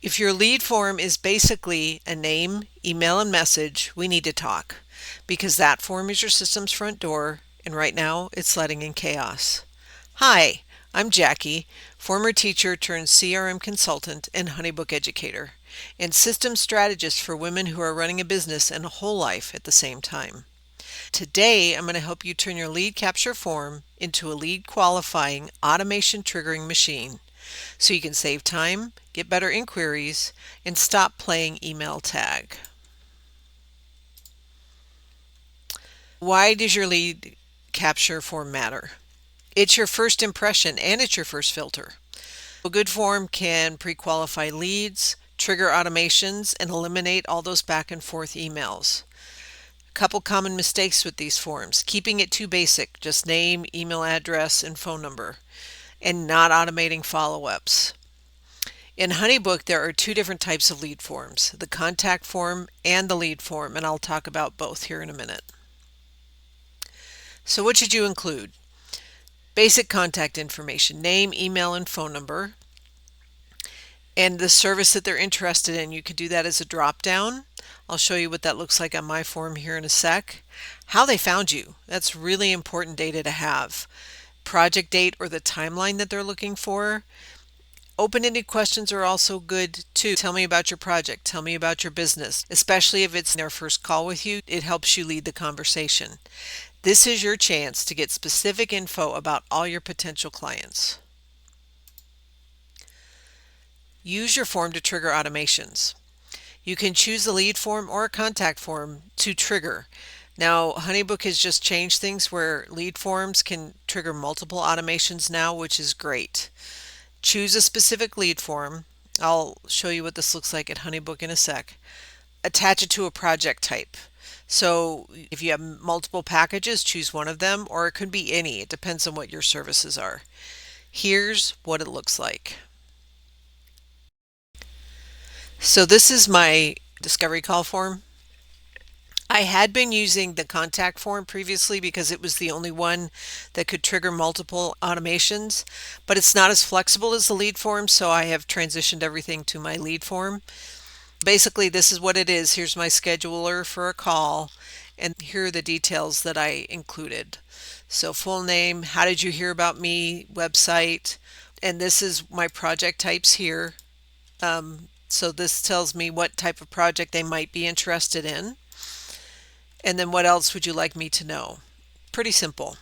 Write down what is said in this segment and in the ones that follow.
If your lead form is basically a name, email, and message, we need to talk because that form is your system's front door, and right now it's letting in chaos. Hi, I'm Jackie, former teacher turned CRM consultant and HoneyBook educator, and system strategist for women who are running a business and a whole life at the same time. Today, I'm going to help you turn your lead capture form into a lead qualifying automation triggering machine so you can save time, get better inquiries, and stop playing email tag. Why does your lead capture form matter? It's your first impression and it's your first filter. A good form can pre-qualify leads, trigger automations, and eliminate all those back and forth emails. A couple common mistakes with these forms: keeping it too basic, just name, email address, and phone number, and not automating follow-ups. In HoneyBook, there are two different types of lead forms, the contact form and the lead form, and I'll talk about both here in a minute. So what should you include? Basic contact information, name, email, and phone number, and the service that they're interested in. You could do that as a drop-down. I'll show you what that looks like on my form here in a sec. How they found you, that's really important data to have. Project date or the timeline that they're looking for. Open-ended questions are also good too. Tell me about your project. Tell me about your business. Especially if it's their first call with you, it helps you lead the conversation. This is your chance to get specific info about all your potential clients. Use your form to trigger automations. You can choose a lead form or a contact form to trigger. Now, HoneyBook has just changed things where lead forms can trigger multiple automations now, which is great. Choose a specific lead form. I'll show you what this looks like at HoneyBook in a sec. Attach it to a project type. So if you have multiple packages, choose one of them, or it could be any. It depends on what your services are. Here's what it looks like. So this is my discovery call form. I had been using the contact form previously because it was the only one that could trigger multiple automations, but it's not as flexible as the lead form, so I have transitioned everything to my lead form. Basically, this is what it is. Here's my scheduler for a call, and here are the details that I included. So full name, how did you hear about me, website, and this is my project types here. So this tells me what type of project they might be interested in. And then what else would you like me to know? Pretty simple.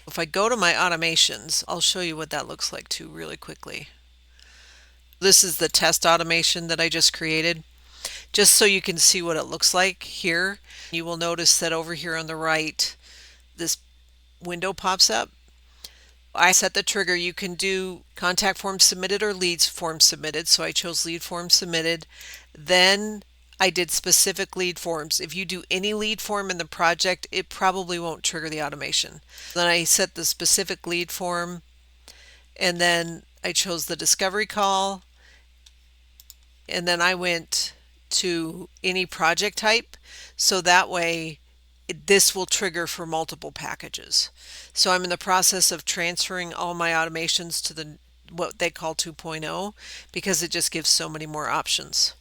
If I go to my automations, I'll show you what that looks like too really quickly. This is the test automation that I just created. Just so you can see what it looks like here, you will notice that over here on the right, this window pops up. I set the trigger. You can do contact form submitted or leads form submitted. So I chose lead form submitted. Then I did specific lead forms. If you do any lead form in the project, it probably won't trigger the automation. Then I set the specific lead form, and then I chose the discovery call, and then I went to any project type, so that way this will trigger for multiple packages. So I'm in the process of transferring all my automations to the what they call 2.0 because it just gives so many more options.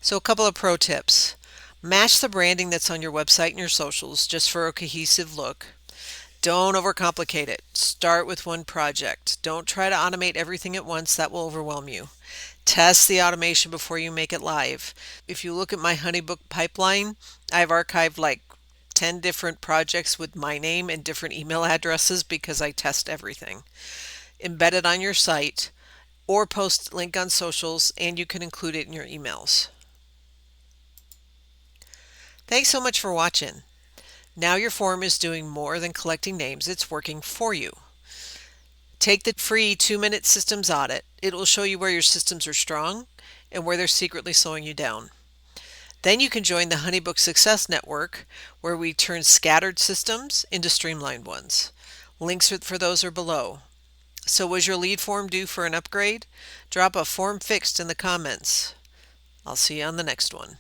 So a couple of pro tips. Match the branding that's on your website and your socials just for a cohesive look. Don't overcomplicate it. Start with one project. Don't try to automate everything at once. That will overwhelm you. Test the automation before you make it live. If you look at my HoneyBook pipeline, I've archived like 10 different projects with my name and different email addresses because I test everything. Embed it on your site or post link on socials, and you can include it in your emails. Thanks so much for watching. Now your form is doing more than collecting names, it's working for you. Take the free 2-minute systems audit. It will show you where your systems are strong and where they're secretly slowing you down. Then you can join the HoneyBook Success Network, where we turn scattered systems into streamlined ones. Links for those are below. So was your lead form due for an upgrade? Drop a form fixed in the comments. I'll see you on the next one.